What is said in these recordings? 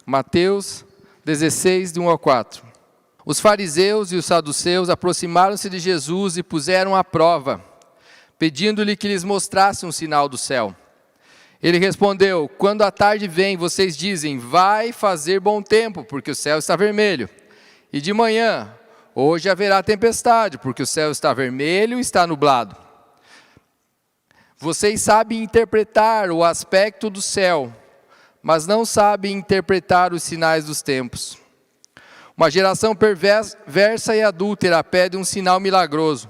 Mateus 16, de 1 ao 4. Os fariseus e os saduceus aproximaram-se de Jesus e puseram à prova, pedindo-lhe que lhes mostrasse um sinal do céu. Ele respondeu: quando a tarde vem, vocês dizem, vai fazer bom tempo, porque o céu está vermelho. E de manhã, hoje haverá tempestade, porque o céu está vermelho e está nublado. Vocês sabem interpretar o aspecto do céu, mas não sabem interpretar os sinais dos tempos. Uma geração perversa e adúltera pede um sinal milagroso,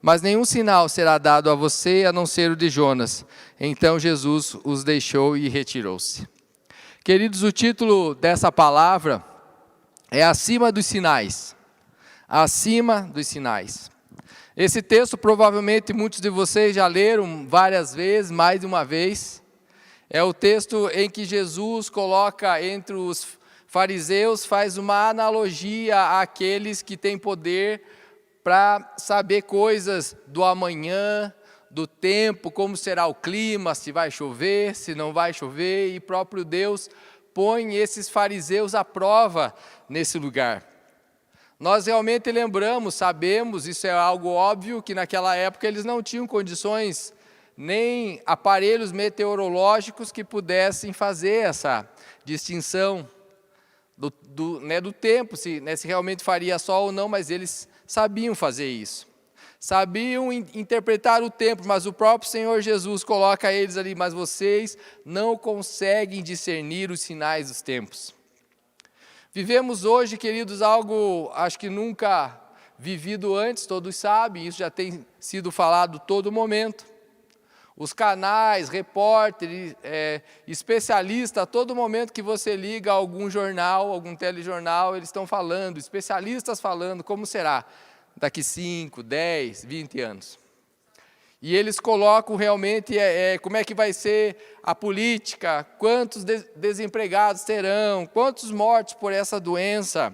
mas nenhum sinal será dado a você a não ser o de Jonas. Então Jesus os deixou e retirou-se. Queridos, o título dessa palavra é Acima dos Sinais. Acima dos Sinais. Esse texto provavelmente muitos de vocês já leram várias vezes, mais de uma vez. É o texto em que Jesus coloca entre os fariseus, faz uma analogia àqueles que têm poder para saber coisas do amanhã, do tempo, como será o clima, se vai chover, se não vai chover, e próprio Deus põe esses fariseus à prova nesse lugar. Nós realmente lembramos, sabemos, isso é algo óbvio, que naquela época eles não tinham condições, nem aparelhos meteorológicos que pudessem fazer essa distinção do tempo, se realmente faria sol ou não, mas eles sabiam fazer isso. Sabiam interpretar o tempo, mas o próprio Senhor Jesus coloca eles ali, mas vocês não conseguem discernir os sinais dos tempos. Vivemos hoje, queridos, algo, acho que nunca vivido antes, todos sabem, isso já tem sido falado todo momento. Os canais, repórteres, especialistas, a todo momento que você liga a algum jornal, algum telejornal, eles estão falando, especialistas falando, como será daqui 5, 10, 20 anos. E eles colocam realmente como é que vai ser a política, quantos desempregados terão, quantos mortos por essa doença,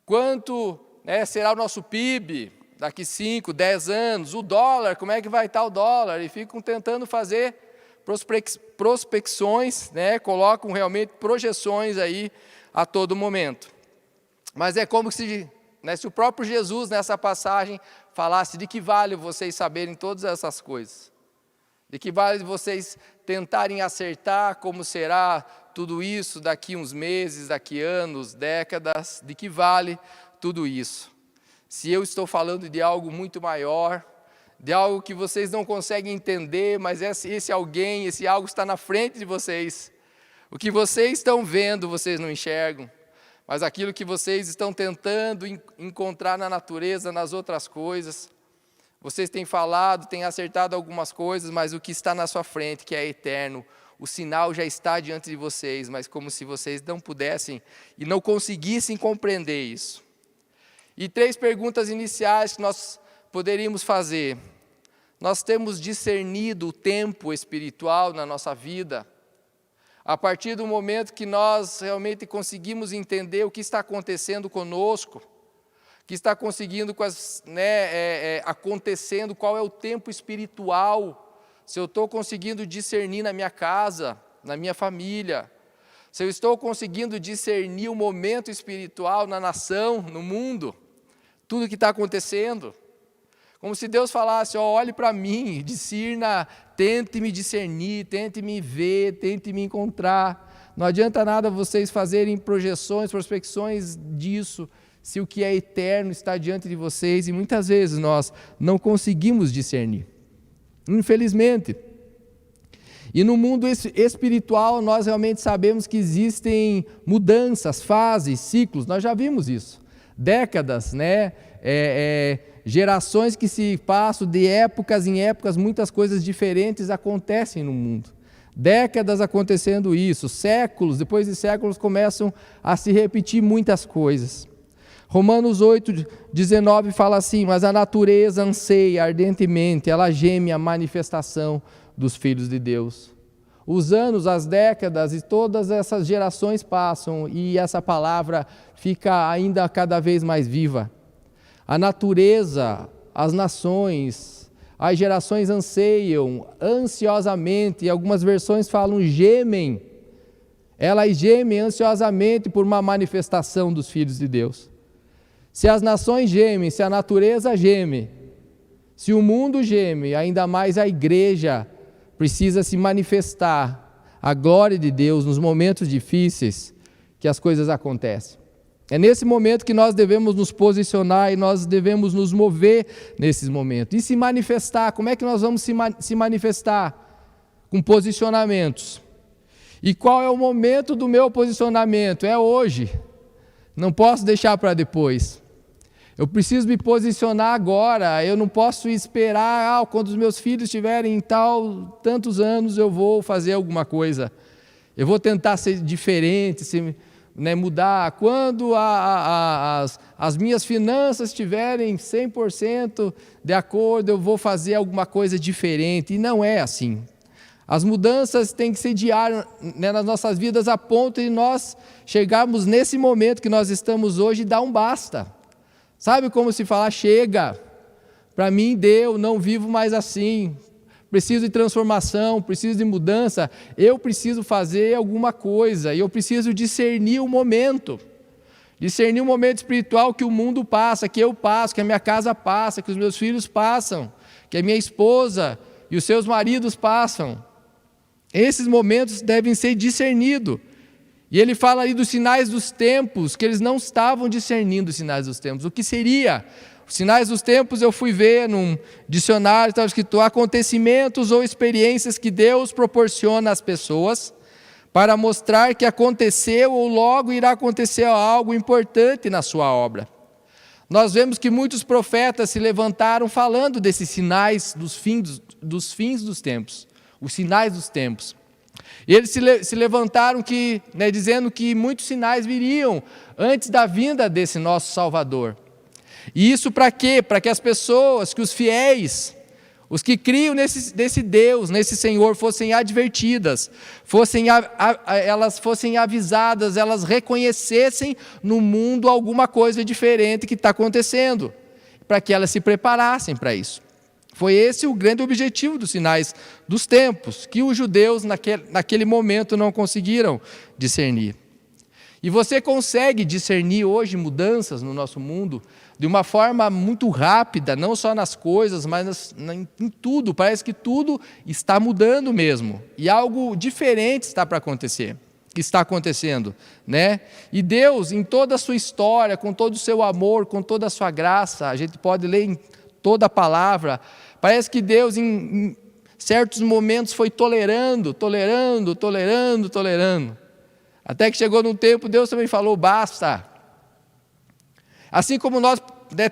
quanto será o nosso PIB daqui 5, 10 anos, o dólar, como é que vai estar o dólar, e ficam tentando fazer prospecções, colocam realmente projeções aí a todo momento. Mas é como se o próprio Jesus nessa passagem falasse: de que vale vocês saberem todas essas coisas? De que vale vocês tentarem acertar como será tudo isso daqui uns meses, daqui anos, décadas? De que vale tudo isso? Se eu estou falando de algo muito maior, de algo que vocês não conseguem entender, mas esse alguém, esse algo está na frente de vocês. O que vocês estão vendo, vocês não enxergam. Mas aquilo que vocês estão tentando encontrar na natureza, nas outras coisas, vocês têm falado, têm acertado algumas coisas, mas o que está na sua frente, que é eterno, o sinal já está diante de vocês, mas como se vocês não pudessem e não conseguissem compreender isso. E 3 perguntas iniciais que nós poderíamos fazer. Nós temos discernido o tempo espiritual na nossa vida? A partir do momento que nós realmente conseguimos entender o que está acontecendo conosco, o que está conseguindo acontecendo, qual é o tempo espiritual, se eu estou conseguindo discernir na minha casa, na minha família, se eu estou conseguindo discernir o momento espiritual na nação, no mundo, tudo que está acontecendo. Como se Deus falasse: olhe para mim, discirna, tente me discernir, tente me ver, tente me encontrar. Não adianta nada vocês fazerem projeções, prospecções disso, se o que é eterno está diante de vocês, e muitas vezes nós não conseguimos discernir, infelizmente. E no mundo espiritual nós realmente sabemos que existem mudanças, fases, ciclos, nós já vimos isso. Décadas, gerações que se passam de épocas em épocas, muitas coisas diferentes acontecem no mundo. Décadas acontecendo isso, séculos, depois de séculos começam a se repetir muitas coisas. Romanos 8:19 fala assim: mas a natureza anseia ardentemente, ela geme a manifestação dos filhos de Deus. Os anos, as décadas e todas essas gerações passam e essa palavra fica ainda cada vez mais viva. A natureza, as nações, as gerações anseiam ansiosamente, e algumas versões falam gemem, Elas gemem ansiosamente por uma manifestação dos filhos de Deus. Se as nações gemem, se a natureza geme, se o mundo geme, ainda mais a igreja precisa se manifestar a glória de Deus nos momentos difíceis que as coisas acontecem. É nesse momento que nós devemos nos posicionar e nós devemos nos mover nesses momentos. E se manifestar, como é que nós vamos se manifestar? Com posicionamentos. E qual é o momento do meu posicionamento? É hoje. Não posso deixar para depois. Eu preciso me posicionar agora. Eu não posso esperar, quando os meus filhos tiverem tantos anos eu vou fazer alguma coisa. Eu vou tentar ser diferente, mudar. Quando as minhas finanças estiverem 100% de acordo, eu vou fazer alguma coisa diferente. E não é assim. As mudanças têm que ser diárias, nas nossas vidas, a ponto de nós chegarmos nesse momento que nós estamos hoje e dar um basta. Sabe como se falar, chega, para mim deu, não vivo mais assim, preciso de transformação, preciso de mudança, eu preciso fazer alguma coisa, e eu preciso discernir o momento espiritual que o mundo passa, que eu passo, que a minha casa passa, que os meus filhos passam, que a minha esposa e os seus maridos passam. Esses momentos devem ser discernidos. E ele fala ali dos sinais dos tempos, que eles não estavam discernindo os sinais dos tempos. O que seria? Os sinais dos tempos eu fui ver num dicionário, estava escrito acontecimentos ou experiências que Deus proporciona às pessoas para mostrar que aconteceu ou logo irá acontecer algo importante na sua obra. Nós vemos que muitos profetas se levantaram falando desses sinais dos fins dos tempos, os sinais dos tempos. E eles se levantaram dizendo que muitos sinais viriam antes da vinda desse nosso Salvador. E isso para quê? Para que as pessoas, que os fiéis, os que criam nesse Deus, nesse Senhor, fossem advertidas, elas fossem avisadas, elas reconhecessem no mundo alguma coisa diferente que está acontecendo, para que elas se preparassem para isso. Foi esse o grande objetivo dos sinais dos tempos, que os judeus naquele momento não conseguiram discernir. E você consegue discernir hoje mudanças no nosso mundo de uma forma muito rápida, não só nas coisas, mas em tudo. Parece que tudo está mudando mesmo. E algo diferente está para acontecer, que está acontecendo, né? E Deus, em toda a sua história, com todo o seu amor, com toda a sua graça, a gente pode ler em toda a palavra, parece que Deus em certos momentos foi tolerando. Até que chegou num tempo, Deus também falou, basta. Assim como nós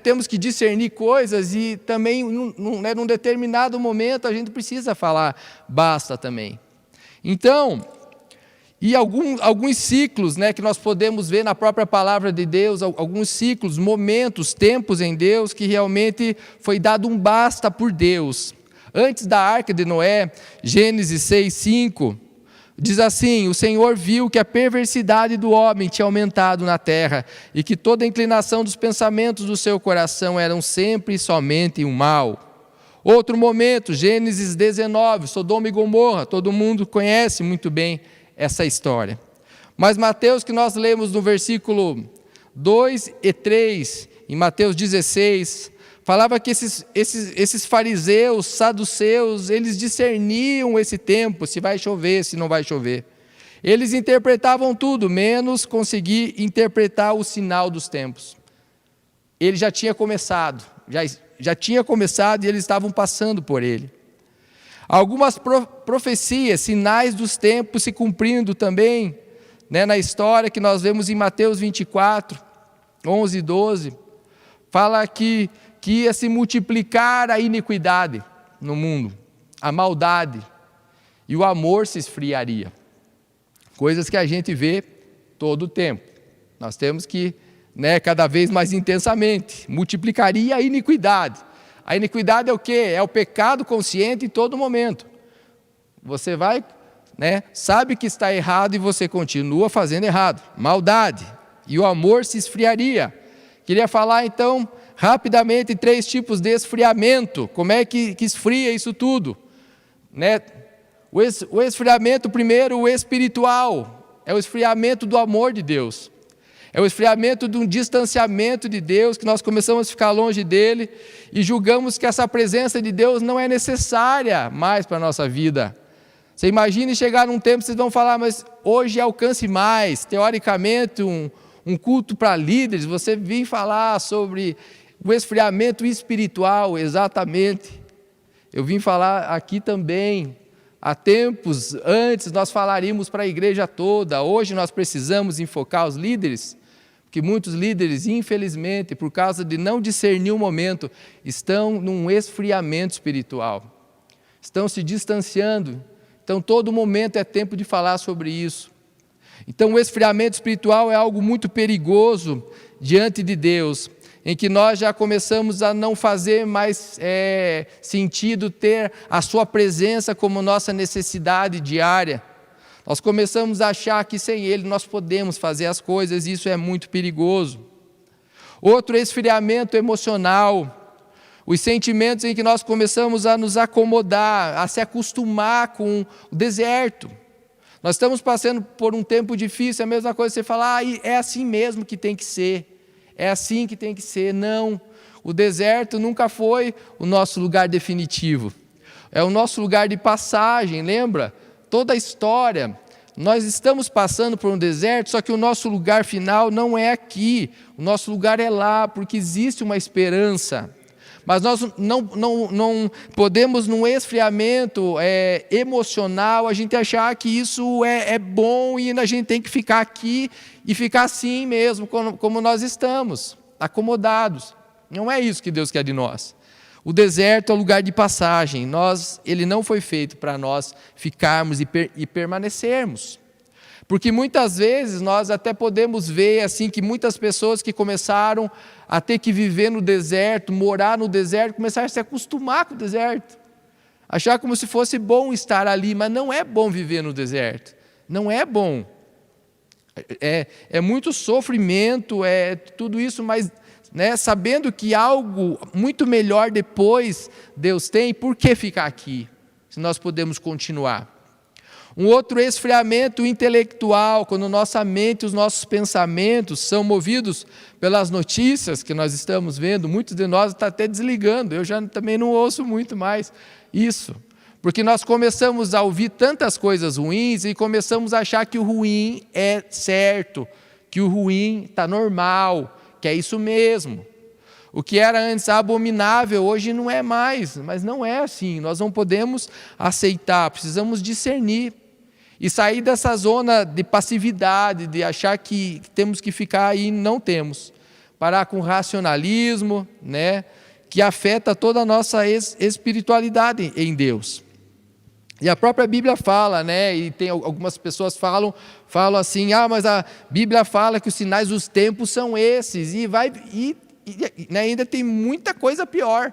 temos que discernir coisas e também num determinado momento a gente precisa falar basta também. Então, e alguns ciclos que nós podemos ver na própria palavra de Deus, alguns ciclos, momentos, tempos em Deus, que realmente foi dado um basta por Deus. Antes da arca de Noé, Gênesis 6:5, diz assim, o Senhor viu que a perversidade do homem tinha aumentado na terra, e que toda a inclinação dos pensamentos do seu coração eram sempre e somente o mal. Outro momento, Gênesis 19, Sodoma e Gomorra, todo mundo conhece muito bem essa história. Mas Mateus, que nós lemos no versículo 2 e 3, em Mateus 16, falava que esses fariseus, saduceus, eles discerniam esse tempo, se vai chover, se não vai chover. Eles interpretavam tudo, menos conseguir interpretar o sinal dos tempos. Ele já tinha começado, já tinha começado e eles estavam passando por ele. Algumas profecias, sinais dos tempos se cumprindo também, na história que nós vemos em Mateus 24, 11 e 12, fala que ia se multiplicar a iniquidade no mundo, a maldade, e o amor se esfriaria. Coisas que a gente vê todo o tempo. Nós temos que, cada vez mais intensamente, multiplicaria a iniquidade. A iniquidade é o quê? É o pecado consciente em todo momento. Você vai, sabe que está errado e você continua fazendo errado. Maldade. E o amor se esfriaria. Queria falar então rapidamente 3 tipos de esfriamento. Como é que esfria isso tudo? O esfriamento, primeiro, o espiritual. é o esfriamento do amor de Deus. É o esfriamento de um distanciamento de Deus, que nós começamos a ficar longe dele e julgamos que essa presença de Deus não é necessária mais para a nossa vida. Você imagine chegar num tempo que vocês vão falar, mas hoje alcance mais, teoricamente, um culto para líderes, você vir falar sobre o esfriamento espiritual, exatamente. Eu vim falar aqui também, há tempos antes nós falaríamos para a igreja toda, hoje nós precisamos enfocar os líderes, porque muitos líderes, infelizmente, por causa de não discernir o momento, estão num esfriamento espiritual, estão se distanciando. Então, todo momento é tempo de falar sobre isso. Então, o esfriamento espiritual é algo muito perigoso diante de Deus, em que nós já começamos a não fazer mais sentido ter a sua presença como nossa necessidade diária. Nós começamos a achar que sem Ele nós podemos fazer as coisas, e isso é muito perigoso. Outro esfriamento emocional, os sentimentos em que nós começamos a nos acomodar, a se acostumar com o deserto. Nós estamos passando por um tempo difícil, é a mesma coisa você falar, é assim mesmo que tem que ser, é assim que tem que ser. Não, o deserto nunca foi o nosso lugar definitivo, é o nosso lugar de passagem, lembra? Toda a história, nós estamos passando por um deserto, só que o nosso lugar final não é aqui, o nosso lugar é lá, porque existe uma esperança. Mas nós não podemos, num esfriamento emocional, a gente achar que isso é bom e a gente tem que ficar aqui e ficar assim mesmo, como nós estamos, acomodados. Não é isso que Deus quer de nós. O deserto é o lugar de passagem. Ele não foi feito para nós ficarmos e permanecermos. Porque muitas vezes nós até podemos ver assim que muitas pessoas que começaram a ter que viver no deserto, morar no deserto, começaram a se acostumar com o deserto. Achar como se fosse bom estar ali, mas não é bom viver no deserto. Não é bom. É muito sofrimento, é tudo isso, mas sabendo que algo muito melhor depois Deus tem, por que ficar aqui? Se nós podemos continuar. Um outro esfriamento intelectual, quando nossa mente, os nossos pensamentos são movidos pelas notícias que nós estamos vendo, muitos de nós estão até desligando, eu já também não ouço muito mais isso, porque nós começamos a ouvir tantas coisas ruins e começamos a achar que o ruim é certo, que o ruim está normal, que é isso mesmo. O que era antes abominável, hoje não é mais, mas não é assim, nós não podemos aceitar, precisamos discernir. E sair dessa zona de passividade, de achar que temos que ficar aí, não temos. Parar com o racionalismo, que afeta toda a nossa espiritualidade em Deus. E a própria Bíblia fala, e tem algumas pessoas falam assim, mas a Bíblia fala que os sinais dos tempos são esses, e ainda tem muita coisa pior.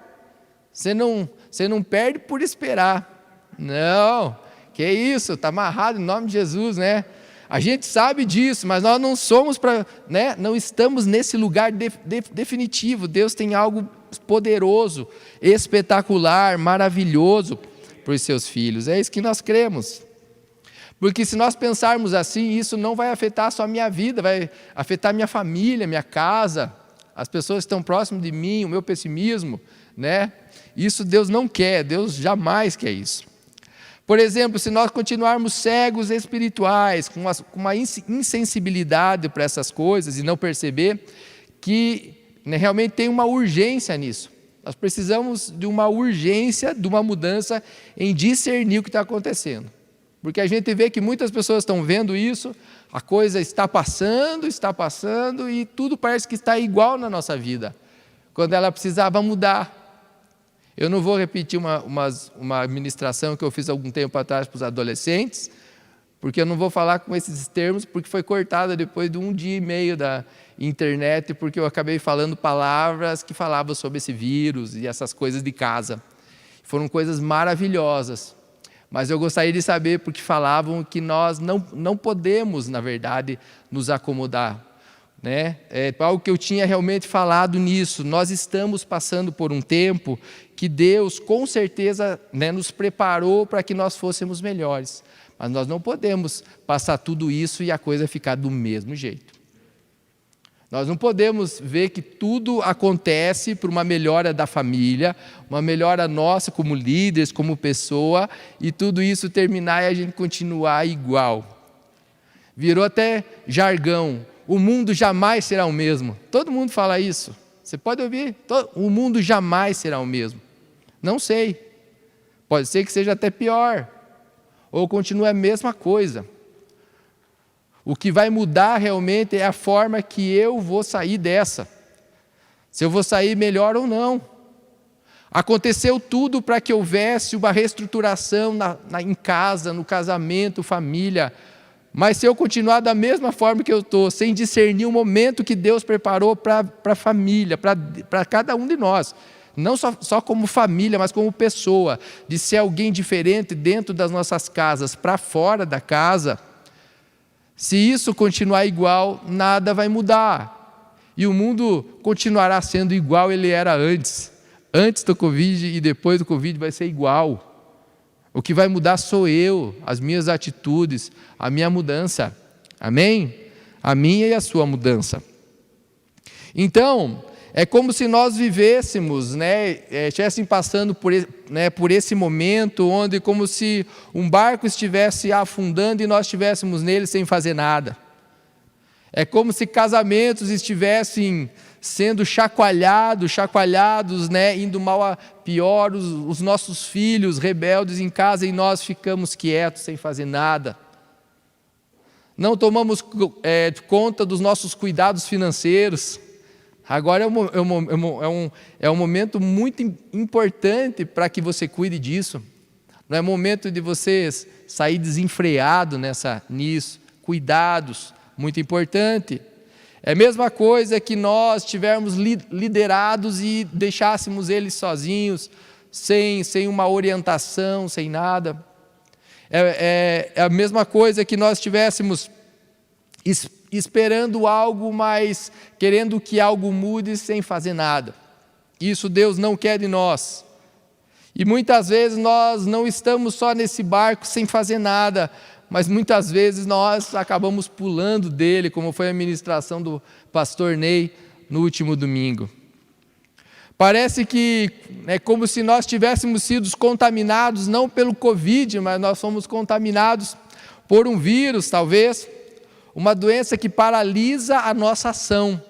Você não perde por esperar. Não. Que isso, está amarrado em nome de Jesus, A gente sabe disso, mas nós não somos não estamos nesse lugar definitivo. Deus tem algo poderoso, espetacular, maravilhoso para os seus filhos. É isso que nós cremos. Porque se nós pensarmos assim, isso não vai afetar só a minha vida, vai afetar minha família, minha casa, as pessoas que estão próximas de mim, o meu pessimismo, Isso Deus não quer, Deus jamais quer isso. Por exemplo, se nós continuarmos cegos espirituais, com uma insensibilidade para essas coisas e não perceber que realmente tem uma urgência nisso. Nós precisamos de uma urgência, de uma mudança em discernir o que está acontecendo. Porque a gente vê que muitas pessoas estão vendo isso, a coisa está passando e tudo parece que está igual na nossa vida, quando ela precisava mudar. Eu não vou repetir uma ministração que eu fiz algum tempo atrás para os adolescentes, porque eu não vou falar com esses termos, porque foi cortada depois de 1 dia e meio da internet, porque eu acabei falando palavras que falavam sobre esse vírus e essas coisas de casa. Foram coisas maravilhosas, mas eu gostaria de saber porque falavam que nós não podemos, na verdade, nos acomodar. Algo que eu tinha realmente falado nisso, nós estamos passando por um tempo que Deus com certeza nos preparou para que nós fôssemos melhores, Mas nós não podemos passar tudo isso e a coisa ficar do mesmo jeito. Nós não podemos ver que tudo acontece por uma melhora da família, uma melhora nossa como líderes, como pessoa, e tudo isso terminar e a gente continuar igual. Virou até jargão. O mundo jamais será o mesmo. Todo mundo fala isso. Você pode ouvir. O mundo jamais será o mesmo. Não sei. Pode ser que seja até pior. Ou continue a mesma coisa. O que vai mudar realmente é a forma que eu vou sair dessa. Se eu vou sair melhor ou não. Aconteceu tudo para que houvesse uma reestruturação em casa, no casamento, família. Mas se eu continuar da mesma forma que eu estou, sem discernir o momento que Deus preparou para a família, para cada um de nós, não só como família, mas como pessoa, de ser alguém diferente dentro das nossas casas, para fora da casa, se isso continuar igual, nada vai mudar. E o mundo continuará sendo igual ele era antes. Antes do Covid e depois do Covid vai ser igual. O que vai mudar sou eu, as minhas atitudes, a minha mudança. Amém? A minha e a sua mudança. Então, é como se nós vivêssemos, estivessem passando por esse momento, onde como se um barco estivesse afundando e nós estivéssemos nele sem fazer nada. É como se casamentos estivessem sendo chacoalhados, indo mal a pior, os nossos filhos rebeldes em casa e nós ficamos quietos, sem fazer nada. Não tomamos conta dos nossos cuidados financeiros. Agora é um momento muito importante para que você cuide disso. Não é momento de você sair desenfreado nisso. Cuidados, muito importante. É a mesma coisa que nós tivermos liderados e deixássemos eles sozinhos, sem uma orientação, sem nada. É a mesma coisa que nós estivéssemos esperando algo, mas querendo que algo mude sem fazer nada. Isso Deus não quer de nós. E muitas vezes nós não estamos só nesse barco sem fazer nada, mas muitas vezes nós acabamos pulando dele, como foi a ministração do pastor Ney no último domingo. Parece que é como se nós tivéssemos sido contaminados, não pelo Covid, mas nós fomos contaminados por um vírus, talvez, uma doença que paralisa a nossa ação,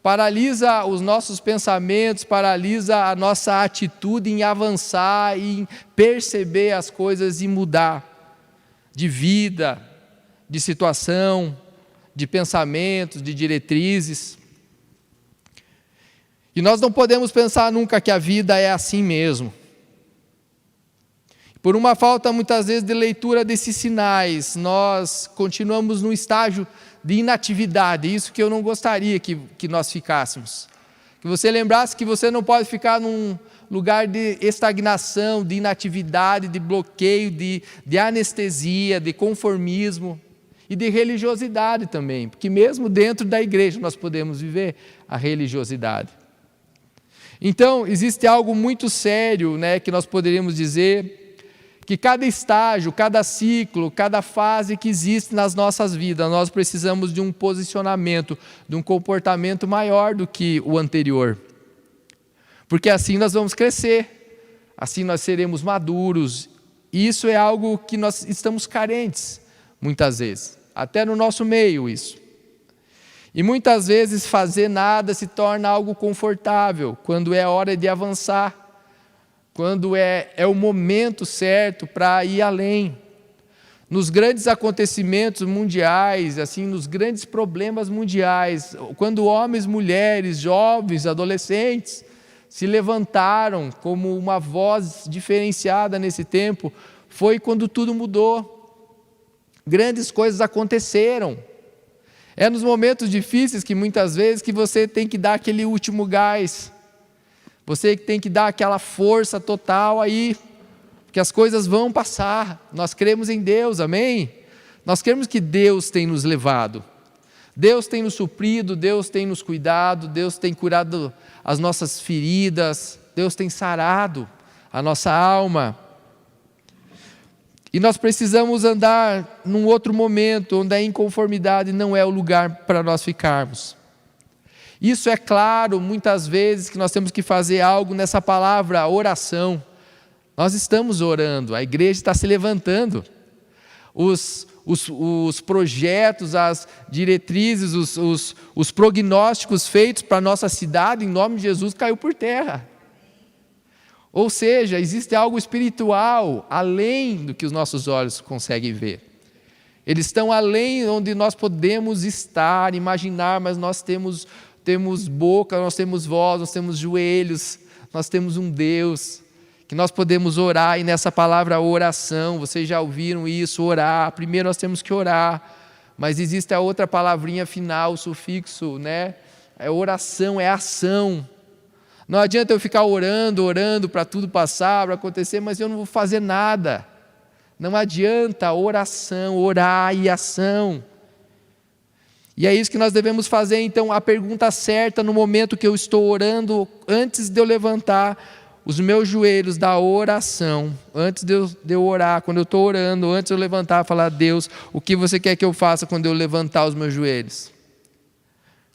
paralisa os nossos pensamentos, paralisa a nossa atitude em avançar, em perceber as coisas e mudar de vida, de situação, de pensamentos, de diretrizes. E nós não podemos pensar nunca que a vida é assim mesmo. Por uma falta, muitas vezes, de leitura desses sinais, nós continuamos num estágio de inatividade, isso que eu não gostaria que nós ficássemos. Que você lembrasse que você não pode ficar num lugar de estagnação, de inatividade, de bloqueio, de anestesia, de conformismo e de religiosidade também, porque mesmo dentro da igreja nós podemos viver a religiosidade. Então, existe algo muito sério, que nós poderíamos dizer, que cada estágio, cada ciclo, cada fase que existe nas nossas vidas, nós precisamos de um posicionamento, de um comportamento maior do que o anterior. Porque assim nós vamos crescer, assim nós seremos maduros. E isso é algo que nós estamos carentes, muitas vezes, até no nosso meio isso. E muitas vezes fazer nada se torna algo confortável, quando é hora de avançar, quando é o momento certo para ir além. Nos grandes acontecimentos mundiais, assim, nos grandes problemas mundiais, quando homens, mulheres, jovens, adolescentes se levantaram como uma voz diferenciada nesse tempo, foi quando tudo mudou. Grandes coisas aconteceram. É nos momentos difíceis que muitas vezes que você tem que dar aquele último gás. Você tem que dar aquela força total aí, que as coisas vão passar. Nós cremos em Deus, amém? Nós cremos que Deus tem nos levado. Deus tem nos suprido, Deus tem nos cuidado, Deus tem curado as nossas feridas, Deus tem sarado a nossa alma. E nós precisamos andar num outro momento, onde a inconformidade não é o lugar para nós ficarmos. Isso é claro, muitas vezes, que nós temos que fazer algo nessa palavra, oração. Nós estamos orando, a igreja está se levantando. Os projetos, as diretrizes, os prognósticos feitos para a nossa cidade, em nome de Jesus, caiu por terra. Ou seja, existe algo espiritual, além do que os nossos olhos conseguem ver. Eles estão além onde nós podemos estar, imaginar, mas nós temos boca, nós temos voz, nós temos joelhos, nós temos um Deus que nós podemos orar, e nessa palavra oração, vocês já ouviram isso, orar, primeiro nós temos que orar, mas existe a outra palavrinha final, o sufixo, né? É oração, é ação. Não adianta eu ficar orando para tudo passar, para acontecer, mas eu não vou fazer nada. Não adianta oração, orar e ação. E é isso que nós devemos fazer, então, a pergunta certa no momento que eu estou orando, antes de eu levantar os meus joelhos da oração, antes de eu orar, quando eu estou orando, antes de eu levantar, falar: Deus, o que você quer que eu faça quando eu levantar os meus joelhos?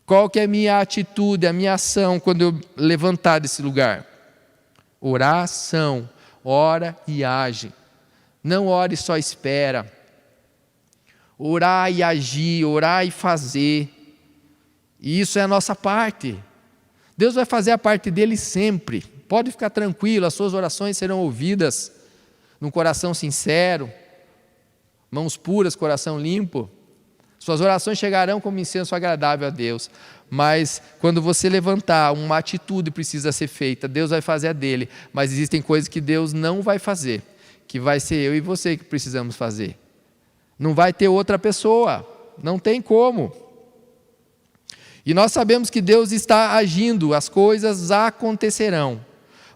Qual que é a minha atitude, a minha ação quando eu levantar desse lugar? Oração, ora e age. Não ore e só espera. Orar e agir, orar e fazer. E isso é a nossa parte. Deus vai fazer a parte dele sempre. Pode ficar tranquilo, as suas orações serão ouvidas num coração sincero, mãos puras, coração limpo. Suas orações chegarão como incenso agradável a Deus. Mas quando você levantar, uma atitude precisa ser feita, Deus vai fazer a dele. Mas existem coisas que Deus não vai fazer, que vai ser eu e você que precisamos fazer. Não vai ter outra pessoa, não tem como. E nós sabemos que Deus está agindo, as coisas acontecerão,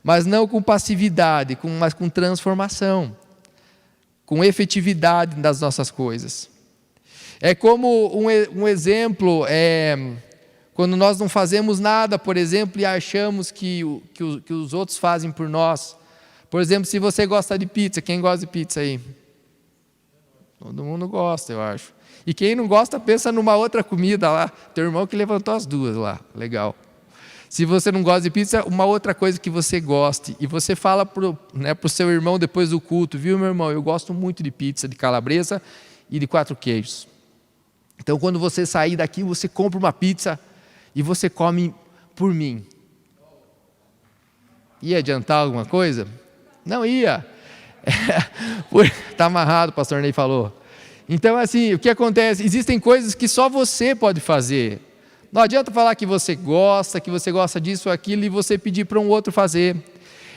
mas não com passividade, mas com transformação, com efetividade das nossas coisas. É como um exemplo, quando nós não fazemos nada, por exemplo, e achamos que os outros fazem por nós. Por exemplo, se você gosta de pizza, quem gosta de pizza aí? Todo mundo gosta, eu acho. E quem não gosta, pensa numa outra comida lá. Teu irmão que levantou as duas lá, legal. Se você não gosta de pizza, uma outra coisa que você goste. E você fala pro seu irmão depois do culto: viu, meu irmão, eu gosto muito de pizza, de calabresa e de 4 queijos. Então, quando você sair daqui, você compra uma pizza e você come por mim. Ia adiantar alguma coisa? Não ia. Está amarrado, o pastor Ney falou. Então, assim, o que acontece? Existem coisas que só você pode fazer. Não adianta falar que você gosta disso ou aquilo, e você pedir para um outro fazer.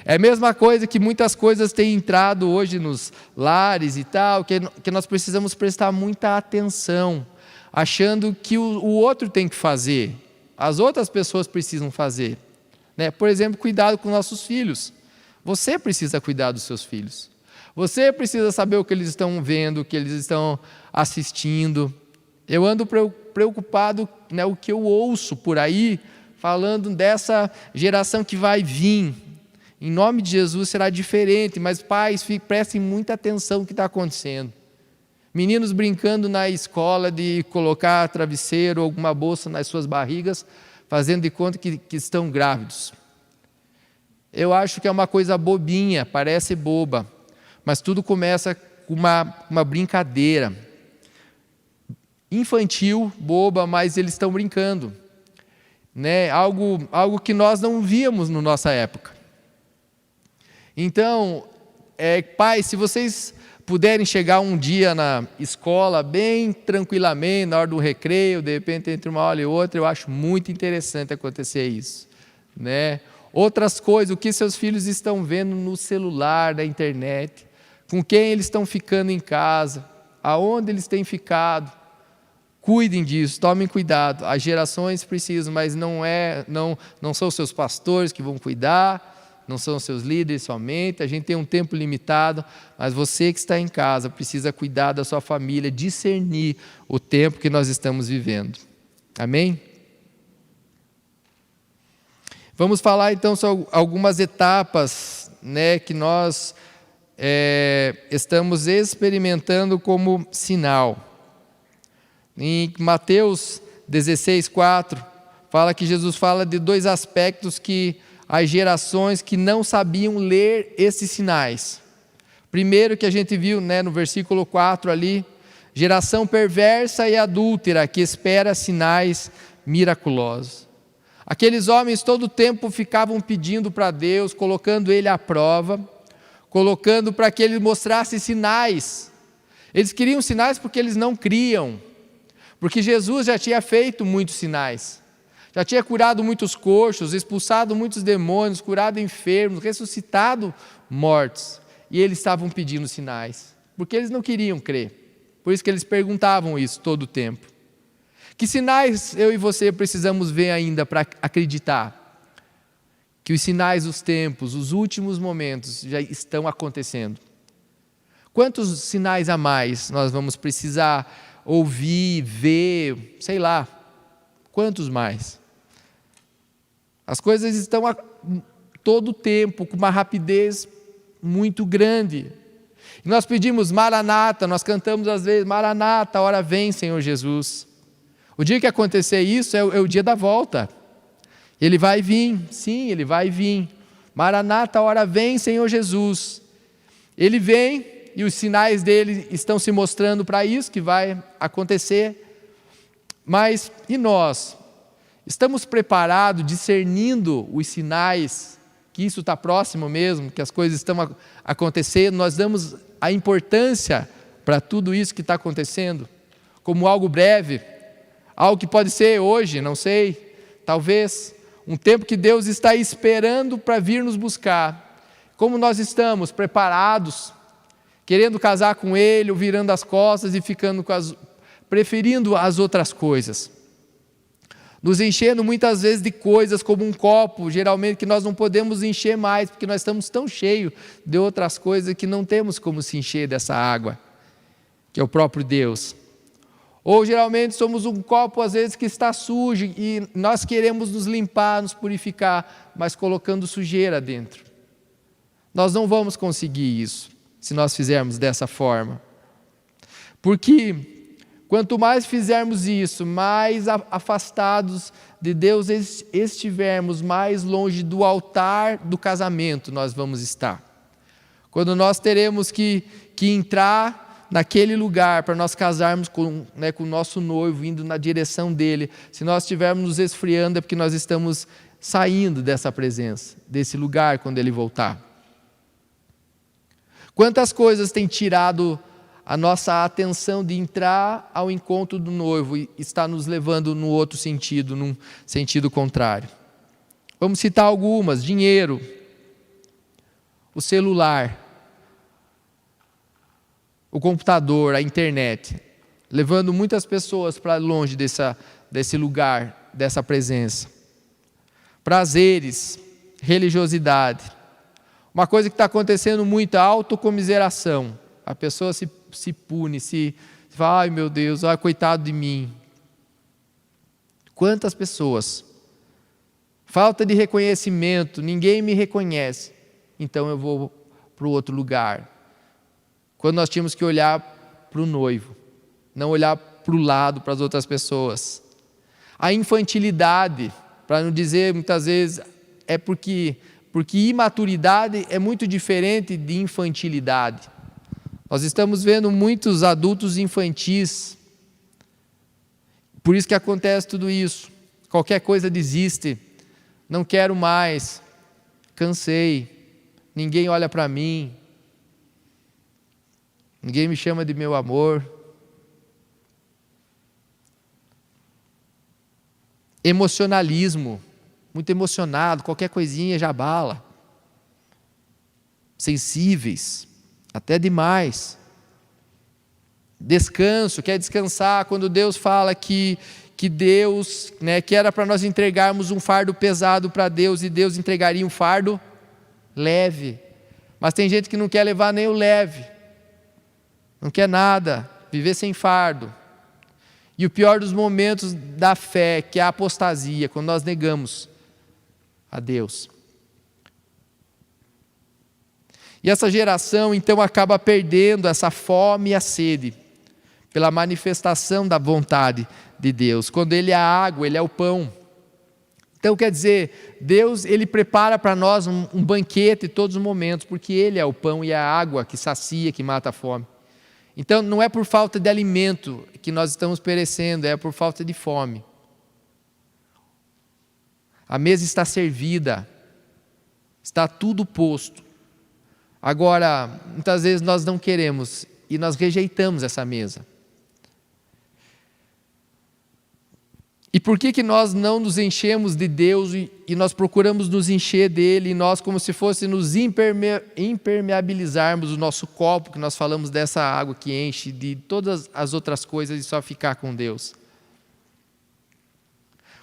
É a mesma coisa que muitas coisas têm entrado hoje nos lares e tal, que nós precisamos prestar muita atenção, achando que o outro tem que fazer, as outras pessoas precisam fazer. Né? Por exemplo, cuidado com nossos filhos. Você precisa cuidar dos seus filhos. Você precisa saber o que eles estão vendo, o que eles estão assistindo. Eu ando preocupado, né, o que eu ouço por aí, falando dessa geração que vai vir. Em nome de Jesus será diferente, mas pais, prestem muita atenção no que está acontecendo. Meninos brincando na escola de colocar travesseiro ou alguma bolsa nas suas barrigas, fazendo de conta que estão grávidos. Eu acho que é uma coisa bobinha, parece boba, mas tudo começa com uma brincadeira. Infantil, boba, mas eles estão brincando. Né? Algo que nós não víamos na nossa época. Então, pais, se vocês puderem chegar um dia na escola bem tranquilamente, na hora do recreio, de repente entre uma aula e outra, eu acho muito interessante acontecer isso. Né? Outras coisas, o que seus filhos estão vendo no celular, na internet, com quem eles estão ficando em casa, aonde eles têm ficado. Cuidem disso, tomem cuidado. As gerações precisam, mas não são os seus pastores que vão cuidar, não são os seus líderes somente. A gente tem um tempo limitado, mas você que está em casa precisa cuidar da sua família, discernir o tempo que nós estamos vivendo. Amém? Vamos falar então sobre algumas etapas, né, que nós estamos experimentando como sinal. Em Mateus 16:4, fala que Jesus fala de 2 aspectos que as gerações que não sabiam ler esses sinais. Primeiro que a gente viu, no versículo 4 ali, geração perversa e adúltera que espera sinais miraculosos. Aqueles homens todo o tempo ficavam pedindo para Deus, colocando Ele à prova, colocando para que Ele mostrasse sinais. Eles queriam sinais porque eles não criam, porque Jesus já tinha feito muitos sinais, já tinha curado muitos coxos, expulsado muitos demônios, curado enfermos, ressuscitado mortos, e eles estavam pedindo sinais, porque eles não queriam crer. Por isso que eles perguntavam isso todo o tempo. Que sinais eu e você precisamos ver ainda para acreditar que os sinais dos tempos, os últimos momentos já estão acontecendo? Quantos sinais a mais nós vamos precisar ouvir, ver, sei lá, quantos mais? As coisas estão a todo tempo com uma rapidez muito grande. E nós pedimos Maranata, nós cantamos às vezes, Maranata, hora vem, Senhor Jesus. O dia que acontecer isso é o dia da volta. Ele vai vir, sim, Ele vai vir. Maranata, hora vem, Senhor Jesus. Ele vem e os sinais dele estão se mostrando para isso que vai acontecer. Mas e nós? Estamos preparados, discernindo os sinais, que isso está próximo mesmo, que as coisas estão acontecendo? Nós damos a importância para tudo isso que está acontecendo como algo breve, algo que pode ser hoje, não sei, talvez, um tempo que Deus está esperando para vir nos buscar. Como nós estamos preparados, querendo casar com Ele, ou virando as costas e ficando preferindo as outras coisas, nos enchendo muitas vezes de coisas como um copo, geralmente que nós não podemos encher mais, porque nós estamos tão cheios de outras coisas que não temos como se encher dessa água, que é o próprio Deus. Ou geralmente somos um copo às vezes que está sujo e nós queremos nos limpar, nos purificar, mas colocando sujeira dentro. Nós não vamos conseguir isso se nós fizermos dessa forma. Porque quanto mais fizermos isso, mais afastados de Deus estivermos, mais longe do altar do casamento nós vamos estar. Quando nós teremos que entrar naquele lugar para nós casarmos com o nosso noivo, indo na direção dele, se nós estivermos nos esfriando é porque nós estamos saindo dessa presença, desse lugar quando ele voltar. Quantas coisas têm tirado a nossa atenção de entrar ao encontro do noivo e está nos levando no outro sentido, num sentido contrário. Vamos citar algumas: dinheiro, o celular, o computador, a internet, levando muitas pessoas para longe desse lugar, dessa presença. Prazeres, religiosidade. Uma coisa que está acontecendo muito, a autocomiseração. A pessoa se pune, se fala, ai meu Deus, coitado de mim. Quantas pessoas? Falta de reconhecimento, ninguém me reconhece, então eu vou para o outro lugar. Quando nós tínhamos que olhar para o noivo, não olhar para o lado, para as outras pessoas. A infantilidade, para não dizer muitas vezes, é porque imaturidade é muito diferente de infantilidade. Nós estamos vendo muitos adultos infantis, por isso que acontece tudo isso. Qualquer coisa desiste, não quero mais, cansei, ninguém olha para mim, ninguém me chama de meu amor. Emocionalismo, muito emocionado, qualquer coisinha já abala. Sensíveis, até demais. Descanso, quer descansar, quando Deus fala que Deus, que era para nós entregarmos um fardo pesado para Deus e Deus entregaria um fardo leve. Mas tem gente que não quer levar nem o leve, não quer nada, viver sem fardo. E o pior dos momentos da fé, que é a apostasia, quando nós negamos a Deus. E essa geração, então, acaba perdendo essa fome e a sede pela manifestação da vontade de Deus. Quando Ele é a água, Ele é o pão. Então, quer dizer, Deus, Ele prepara para nós um banquete em todos os momentos, porque Ele é o pão e a água que sacia, que mata a fome. Então, não é por falta de alimento que nós estamos perecendo, é por falta de fome. A mesa está servida, está tudo posto. Agora, muitas vezes nós não queremos e nós rejeitamos essa mesa. E por que nós não nos enchemos de Deus e nós procuramos nos encher dele e nós, como se fosse nos impermeabilizarmos o nosso copo, que nós falamos dessa água que enche de todas as outras coisas e só ficar com Deus?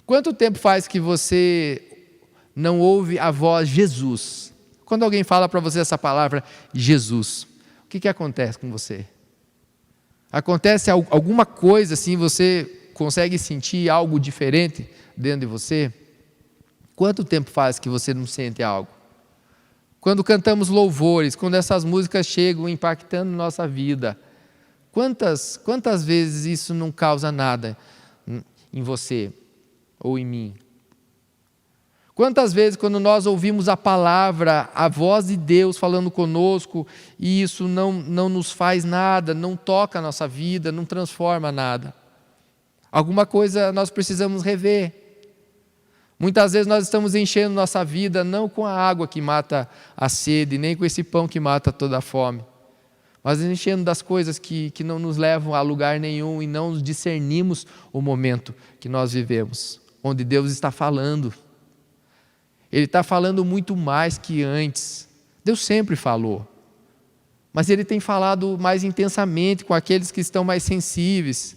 Quanto tempo faz que você não ouve a voz Jesus? Quando alguém fala para você essa palavra Jesus, o que acontece com você? Acontece alguma coisa assim, você consegue sentir algo diferente dentro de você? Quanto tempo faz que você não sente algo? Quando cantamos louvores, quando essas músicas chegam impactando nossa vida, quantas vezes isso não causa nada em você ou em mim? Quantas vezes quando nós ouvimos a palavra, a voz de Deus falando conosco, e isso não nos faz nada, não toca a nossa vida, não transforma nada? Alguma coisa nós precisamos rever. Muitas vezes nós estamos enchendo nossa vida não com a água que mata a sede, nem com esse pão que mata toda a fome, mas enchendo das coisas que não nos levam a lugar nenhum e não discernimos o momento que nós vivemos, onde Deus está falando. Ele está falando muito mais que antes. Deus sempre falou, mas Ele tem falado mais intensamente com aqueles que estão mais sensíveis,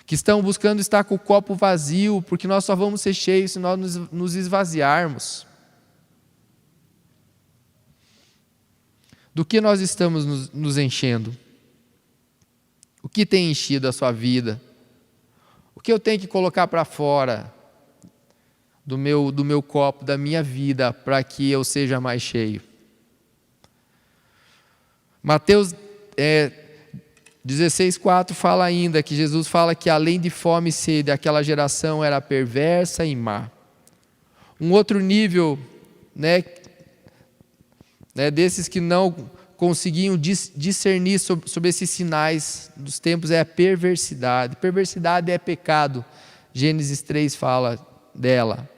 que estão buscando estar com o copo vazio, porque nós só vamos ser cheios se nós nos esvaziarmos. Do que nós estamos nos enchendo? O que tem enchido a sua vida? O que eu tenho que colocar para fora do meu copo, da minha vida, para que eu seja mais cheio? Mateus 16,4 fala ainda que Jesus fala que além de fome e sede, aquela geração era perversa e má. Um outro nível, desses que não conseguiam discernir sobre esses sinais dos tempos é a perversidade. Perversidade é pecado. Gênesis 3 fala dela.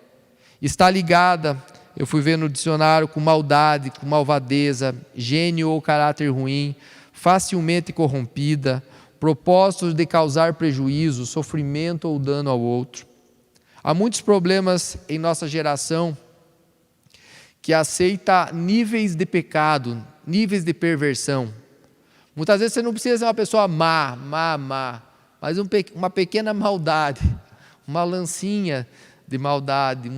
Está ligada, eu fui ver no dicionário, com maldade, com malvadeza, gênio ou caráter ruim, facilmente corrompida, propósitos de causar prejuízo, sofrimento ou dano ao outro. Há muitos problemas em nossa geração que aceita níveis de pecado, níveis de perversão. Muitas vezes você não precisa ser uma pessoa má, mas uma pequena maldade, uma lancinha de maldade,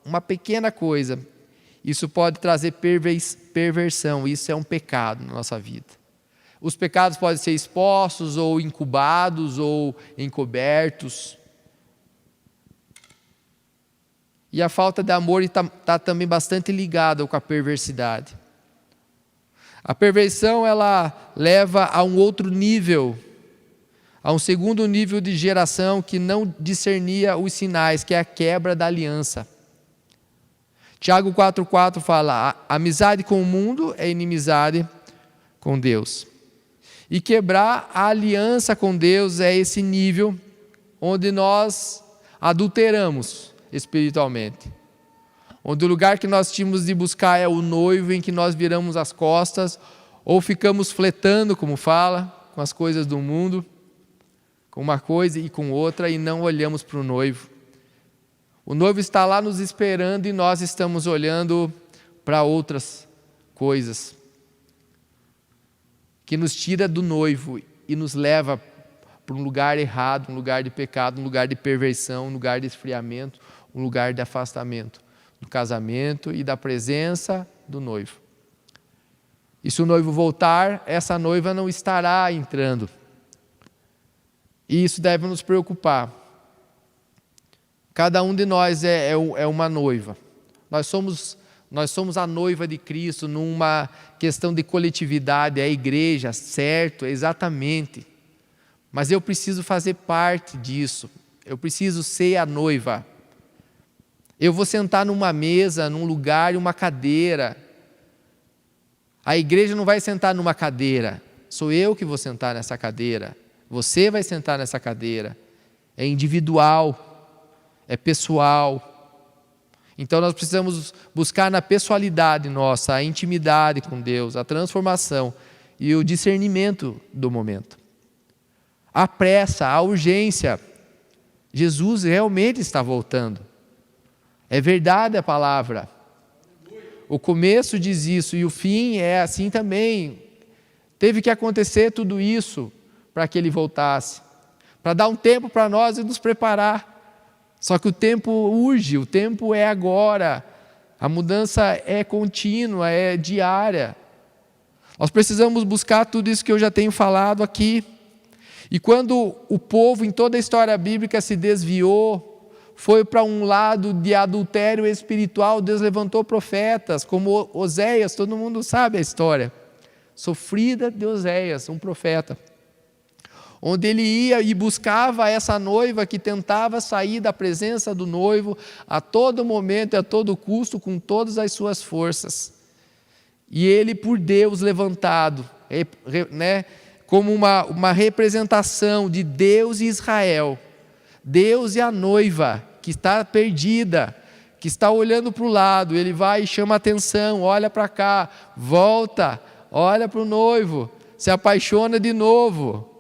uma pequena coisa. Isso pode trazer perversão, isso é um pecado na nossa vida. Os pecados podem ser expostos, ou incubados, ou encobertos. E a falta de amor está também bastante ligada com a perversidade. A perversão, ela leva a um outro nível, a um segundo nível de geração que não discernia os sinais, que é a quebra da aliança. Tiago 4,4 fala: a amizade com o mundo é inimizade com Deus. E quebrar a aliança com Deus é esse nível onde nós adulteramos espiritualmente. Onde o lugar que nós tínhamos de buscar é o noivo, em que nós viramos as costas, ou ficamos fletando, como fala, com as coisas do mundo, com uma coisa e com outra, e não olhamos para o noivo. O noivo está lá nos esperando e nós estamos olhando para outras coisas, que nos tira do noivo e nos leva para um lugar errado, um lugar de pecado, um lugar de perversão, um lugar de esfriamento, um lugar de afastamento do casamento e da presença do noivo. E se o noivo voltar, essa noiva não estará entrando. E isso deve nos preocupar. Cada um de nós é uma noiva. Nós somos Nós somos a noiva de Cristo numa questão de coletividade, é a igreja, certo, exatamente. Mas eu preciso fazer parte disso, eu preciso ser a noiva. Eu vou sentar numa mesa, num lugar e uma cadeira. A igreja não vai sentar numa cadeira, sou eu que vou sentar nessa cadeira. Você vai sentar nessa cadeira. É individual, é pessoal. Então nós precisamos buscar na pessoalidade nossa, a intimidade com Deus, a transformação e o discernimento do momento. A pressa, a urgência. Jesus realmente está voltando. É verdade a palavra. O começo diz isso e o fim é assim também. Teve que acontecer tudo isso para que ele voltasse, para dar um tempo para nós e nos preparar. Só que o tempo urge, o tempo é agora. A mudança é contínua, é diária. Nós precisamos buscar tudo isso que eu já tenho falado aqui. E quando o povo em toda a história bíblica se desviou, foi para um lado de adultério espiritual, Deus levantou profetas, como Oséias, todo mundo sabe a história. Sofrida de Oséias, um profeta. Onde ele ia e buscava essa noiva que tentava sair da presença do noivo a todo momento e a todo custo, com todas as suas forças. E ele, por Deus levantado, como uma representação de Deus e Israel, Deus e a noiva que está perdida, que está olhando para o lado, ele vai e chama atenção, olha para cá, volta, olha para o noivo, se apaixona de novo.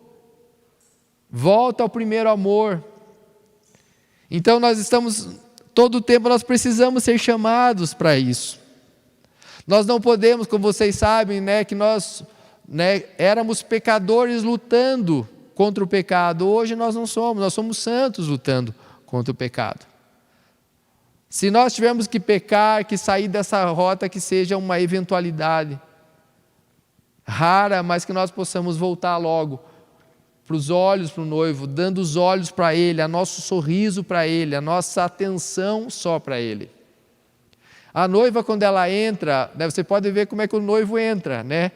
Volta ao primeiro amor. Então todo o tempo nós precisamos ser chamados para isso. Nós não podemos, como vocês sabem, que nós éramos pecadores lutando contra o pecado. Hoje nós não somos, nós somos santos lutando contra o pecado. Se nós tivermos que pecar, que sair dessa rota, que seja uma eventualidade rara, mas que nós possamos voltar logo para os olhos para o noivo, dando os olhos para ele, a nosso sorriso para ele, a nossa atenção só para ele. A noiva, quando ela entra, você pode ver como é que o noivo entra, né?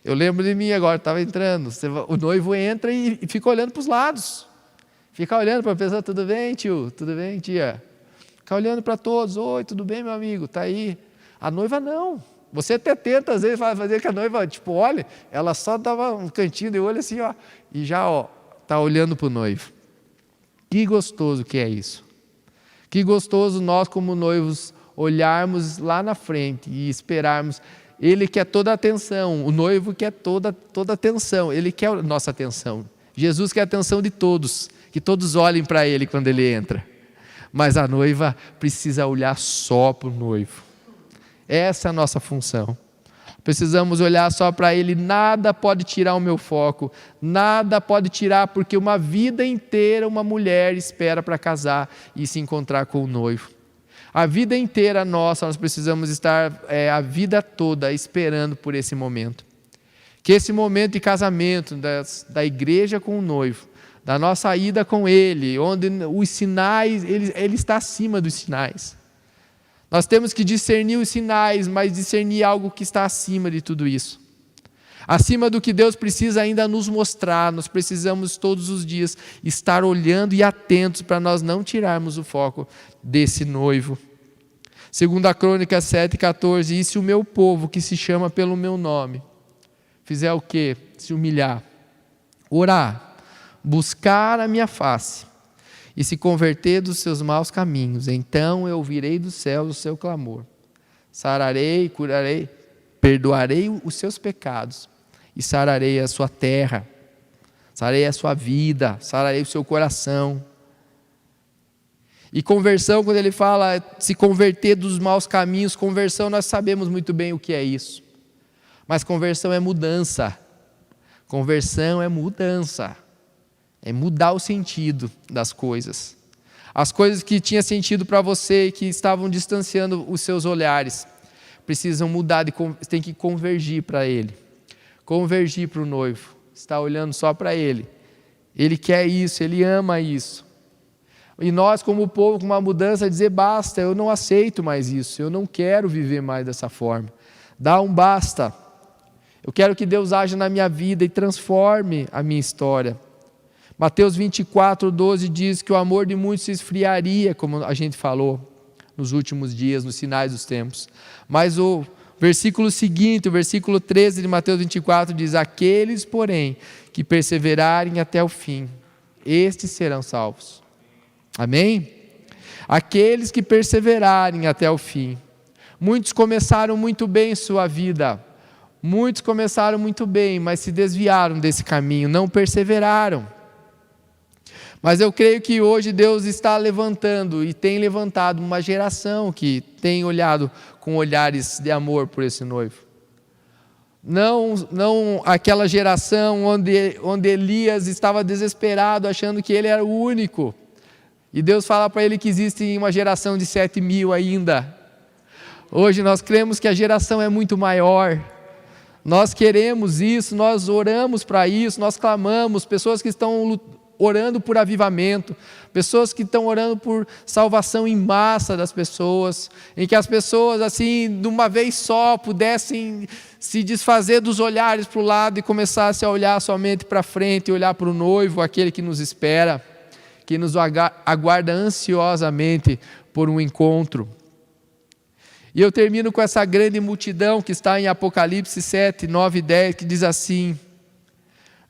Eu lembro de mim agora, estava entrando, o noivo entra e fica olhando para os lados, fica olhando para a pessoa, tudo bem, tio? Tudo bem, tia? Fica olhando para todos, oi, tudo bem, meu amigo? Está aí. A noiva não. Você até tenta, às vezes, fazer que a noiva, olha, ela só dava um cantinho de olho assim, e já, está olhando para o noivo. Que gostoso que é isso. Que gostoso nós, como noivos, olharmos lá na frente e esperarmos. Ele quer toda a atenção, o noivo quer toda a atenção, ele quer a nossa atenção. Jesus quer a atenção de todos, que todos olhem para ele quando ele entra. Mas a noiva precisa olhar só para o noivo. Essa é a nossa função. Precisamos olhar só para ele, nada pode tirar o meu foco, nada pode tirar, porque uma vida inteira uma mulher espera para casar e se encontrar com o noivo. A vida inteira nossa, nós precisamos estar a vida toda esperando por esse momento. Que esse momento de casamento da igreja com o noivo, da nossa ida com ele, onde os sinais, ele está acima dos sinais. Nós temos que discernir os sinais, mas discernir algo que está acima de tudo isso. Acima do que Deus precisa ainda nos mostrar, nós precisamos todos os dias estar olhando e atentos para nós não tirarmos o foco desse noivo. 2 Crônicas 7,14, e se o meu povo que se chama pelo meu nome, fizer o quê? Se humilhar, orar, buscar a minha face, e se converter dos seus maus caminhos, então eu ouvirei do céu o seu clamor, sararei, curarei, perdoarei os seus pecados, e sararei a sua terra, sararei a sua vida, sararei o seu coração. E conversão, quando ele fala se converter dos maus caminhos, conversão nós sabemos muito bem o que é isso. Mas conversão é mudança. Conversão é mudança. É mudar o sentido das coisas. As coisas que tinham sentido para você e que estavam distanciando os seus olhares, precisam mudar, tem que convergir para ele. Convergir para o noivo. Está olhando só para ele. Ele quer isso, ele ama isso. E nós, como povo, com uma mudança, dizer basta, eu não aceito mais isso, eu não quero viver mais dessa forma. Dá um basta. Eu quero que Deus haja na minha vida e transforme a minha história. Mateus 24:12 diz que o amor de muitos se esfriaria, como a gente falou nos últimos dias, nos sinais dos tempos. Mas o versículo seguinte, o versículo 13 de Mateus 24 diz: aqueles, porém, que perseverarem até o fim, estes serão salvos. Amém? Aqueles que perseverarem até o fim. Muitos começaram muito bem sua vida. Muitos começaram muito bem, mas se desviaram desse caminho, não perseveraram. Mas eu creio que hoje Deus está levantando e tem levantado uma geração que tem olhado com olhares de amor por esse noivo. Não aquela geração onde Elias estava desesperado, achando que ele era o único. E Deus fala para ele que existe uma geração de 7.000 ainda. Hoje nós cremos que a geração é muito maior. Nós queremos isso, nós oramos para isso, nós clamamos, pessoas que estão orando por avivamento, pessoas que estão orando por salvação em massa das pessoas, em que as pessoas assim, de uma vez só, pudessem se desfazer dos olhares para o lado e começassem a olhar somente para frente, olhar para o noivo, aquele que nos espera, que nos aguarda ansiosamente por um encontro. E eu termino com essa grande multidão que está em Apocalipse 7, 9 e 10, que diz assim,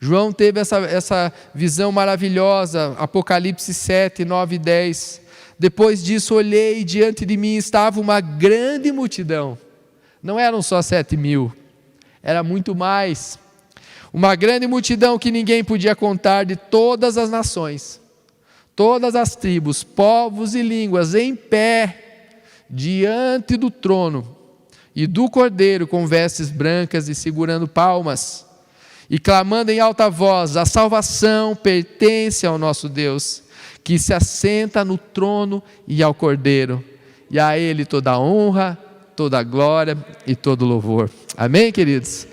João teve essa visão maravilhosa, Apocalipse 7, 9 e 10. Depois disso olhei e diante de mim estava uma grande multidão. Não eram só 7.000, era muito mais. Uma grande multidão que ninguém podia contar, de todas as nações, todas as tribos, povos e línguas, em pé, diante do trono e do Cordeiro, com vestes brancas e segurando palmas, e clamando em alta voz: a salvação pertence ao nosso Deus, que se assenta no trono e ao Cordeiro, e a Ele toda a honra, toda a glória e todo o louvor. Amém, queridos?